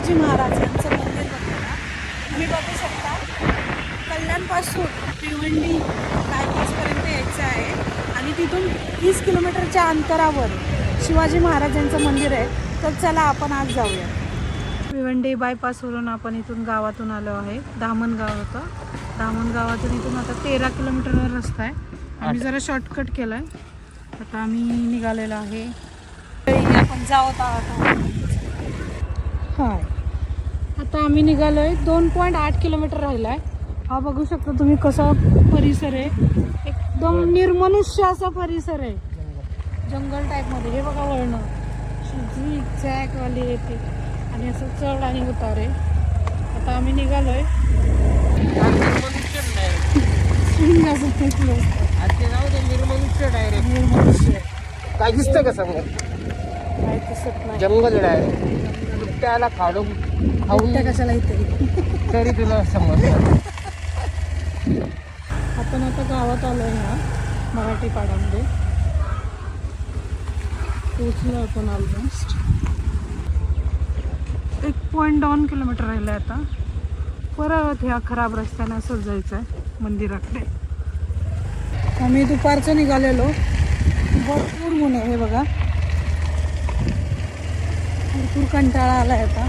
शिवाजी महाराज यांचं मंदिर बघताना तुम्ही बघू शकता. कल्याणपासून भिवंडी बायपासपर्यंत यायचं आहे आणि तिथून 30 किलोमीटरच्या अंतरावर शिवाजी महाराजांचं मंदिर आहे. तर चला आपण आज जाऊया. भिवंडी बायपासवरून आपण इथून गावातून आलो आहे. दामणगाव होतं. दामणगावातून इथून आता 13 किलोमीटरवर रस्ता आहे. आम्ही जरा शॉर्टकट केला आहे. आता आम्ही निघालेलो आहे. आपण जात आहोत. हाय, आता आम्ही निघालो आहे. 2.8 किलोमीटर राहिला आहे. हा बघू शकता तुम्ही कसा परिसर आहे. एकदम निर्मनुष्य असा परिसर आहे. जंगल टाईपमध्ये. हे बघा वळणं झॅकवाली येते आणि असं चढ आणि उतार आहे. आता आम्ही निघालो आहे. निर्मनुष्य काय दिसतं का समोर? काय दिसत नाही. जंगल डायरेक्ट त्याला खाऊन कशाला इथे. तरी तुला समज. आपण आता गावात आलो आहे. ह्या मराठी पाड्यामध्ये पोचलो आपण. ऑलमोस्ट 1.2 किलोमीटर राहिलं आहे. आता परत ह्या खराब रस्त्याने असंच जायचं आहे मंदिराकडे. आम्ही दुपारचं निघालेलो. भरपूर ऊन आहे. हे बघा, भरपूर कंटाळा आला आहे. आता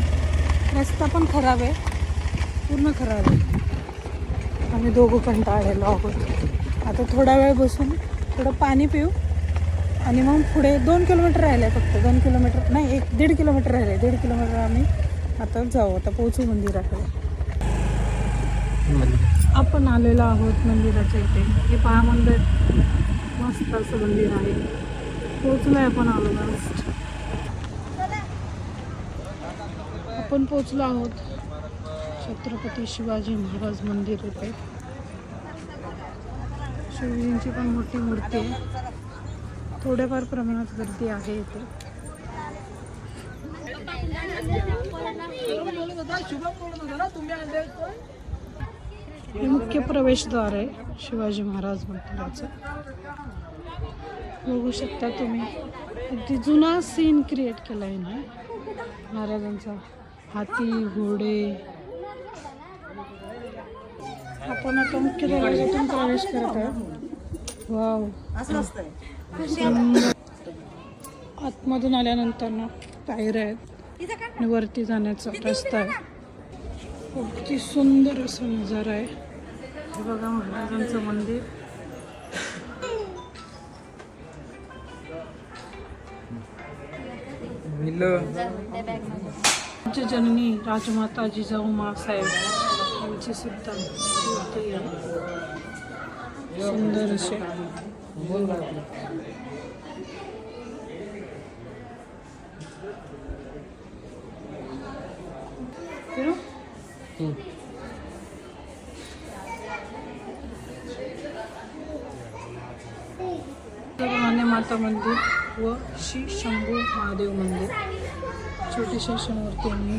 रस्ता पण खराब आहे, पूर्ण खराब आहे. आम्ही दोघं कंटाळलेलो आहोत. आता थोडा वेळ बसून थोडं पाणी पिऊ आणि मग पुढे 2 किलोमीटर राहिले आहे. फक्त 2 किलोमीटर नाही, 1-1.5 किलोमीटर राहिले. 1.5 किलोमीटर आम्ही आता जाऊ. आता पोहोचू मंदिराकडे. आपण आलेलो आहोत मंदिराच्या इथे. हे पहा मंदिर, मस्त असं मंदिर आहे. पोचलो आहे आपण ऑलमोस्ट. आपण पोचलो आहोत छत्रपती शिवाजी महाराज मंदिर इथे. शिवजींची पण मोठी मूर्ती आहे. थोड्याफार प्रमाणात गर्दी आहे इथे. हे मुख्य प्रवेशद्वार आहे शिवाजी महाराज मंदिराचं. बघू शकता तुम्ही. अगदी जुना सीन क्रिएट केला आहे ना महाराजांचा. हाती घोडे. आपण आता मुख्य दरवाजातून प्रवेश करत आहे. वाव, आतमधून आल्यानंतर ना पायऱ्या आहेत आणि वरती जाण्याचा रस्ता आहे. अगदी सुंदर असा नजारा आहे. हे बघा महाराजांचं मंदिर. जननी राजमाता जिजाऊ माँसाहेब यांची सुद्धा मूर्ती आहे. सुंदर असे. माता मंदिर व श्री शंभू महादेव मंदिर. छोटीशी अशी मूर्ती आहे.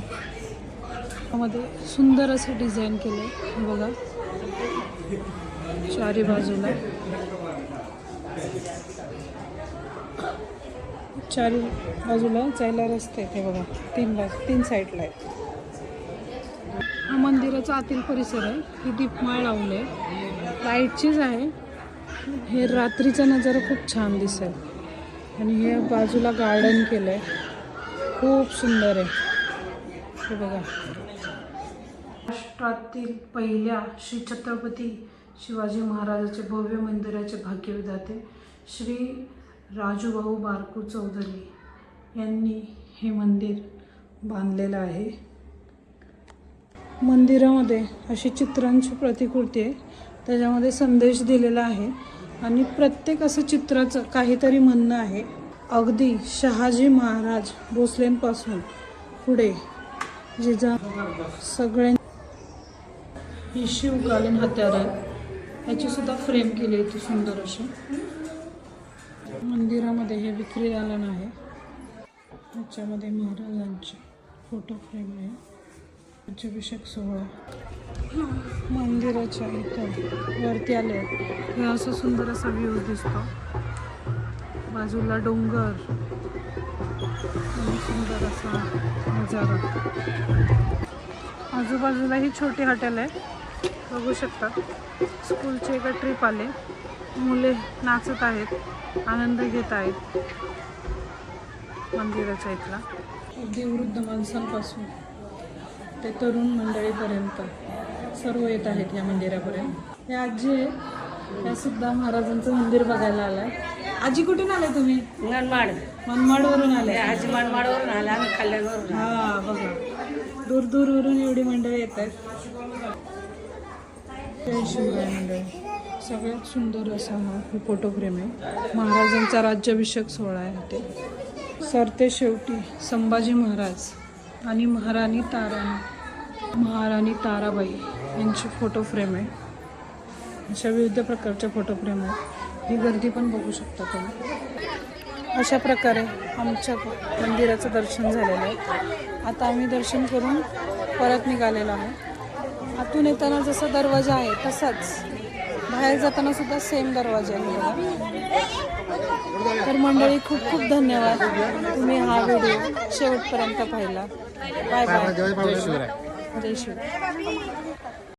त्यामध्ये सुंदर असं डिझाईन केलं आहे. बघा चारी बाजूला, चारी बाजूला जायला रस्ते आहेत. हे बघा, 3 साईडला आहेत. हा मंदिराचा आतील परिसर आहे. ही दीपमाळ लावली आहे, लाईटचीच आहे. हे रात्रीचा नजारा खूप छान दिसेल. आणि हे बाजूला गार्डन केलं आहे, खूप सुंदर आहे. हे बघा, महाराष्ट्रातील पहिल्या श्री छत्रपती शिवाजी महाराजाचे भव्य मंदिराचे भाग्यविधाते श्री राजूभाऊ बारकू चौधरी यांनी हे मंदिर बांधलेलं आहे. मंदिरामध्ये अशी चित्रांची प्रतिकृती आहे. त्याच्यामध्ये संदेश दिलेला आहे आणि प्रत्येक असं चित्राचं काहीतरी म्हणणं आहे. अगदी शहाजी महाराज भोसलेंपासून पुढे जिजा सगळ्यां ही शिवकालीन हत्यार आहे. याची सुद्धा फ्रेम केली आहे ती सुंदर अशी. मंदिरामध्ये हे विक्री दालन आहे. याच्यामध्ये महाराजांचे फोटो फ्रेम आहे. राज्याभिषेक सोहळा. मंदिराच्या इथं वरती आले हे असं सुंदर असा व्ह्यू दिसतो. बाजूला डोंगर आणि सुंदर असा नजारा. आजूबाजूला ही छोटी हॉटेल आहे, बघू शकता. स्कूलचे एका ट्रिप आले, मुले नाचत आहेत, आनंद घेत आहेत मंदिराच्या इथला. अगदी वृद्ध माणसांपासून ते तरुण मंडळीपर्यंत सर्व येत आहेत या मंदिरापर्यंत. हे आजी आहे, त्या सुद्धा महाराजांचं मंदिर बघायला आलाय. आजी कुठून आलाय तुम्ही? मनमाडवरून आले. आजी मनमाडवरून आला, आम्ही कल्याणवरून. हा बघा, दूर दूरवरून एवढी मंडळी येत आहेत. जय शिवराय मंडळी. सगळ्यात सुंदर असा हा फोटो फ्रेम आहे. महाराजांचा राज्याभिषेक सोहळा आहे ते. सरते शेवटी संभाजी महाराज आणि महाराणी ताराबाई यांची फोटो फ्रेम आहे. अशा विविध प्रकारच्या फोटो फ्रेम आहेत. ही गर्दी पण बघू शकता तुम्ही. अशा प्रकारे आमच्या मंदिराचं दर्शन झालेलं आहे. आता आम्ही दर्शन करून परत निघालेलो आहोत. आतून येताना जसा दरवाजा आहे तसाच बाहेर जाताना सुद्धा सेम दरवाजा आहे बघा. तर मंडळी खूप खूप धन्यवाद, तुम्ही हा व्हिडिओ शेवटपर्यंत पाहिला. Bye bye. जय शिवराय. जय शिवराय.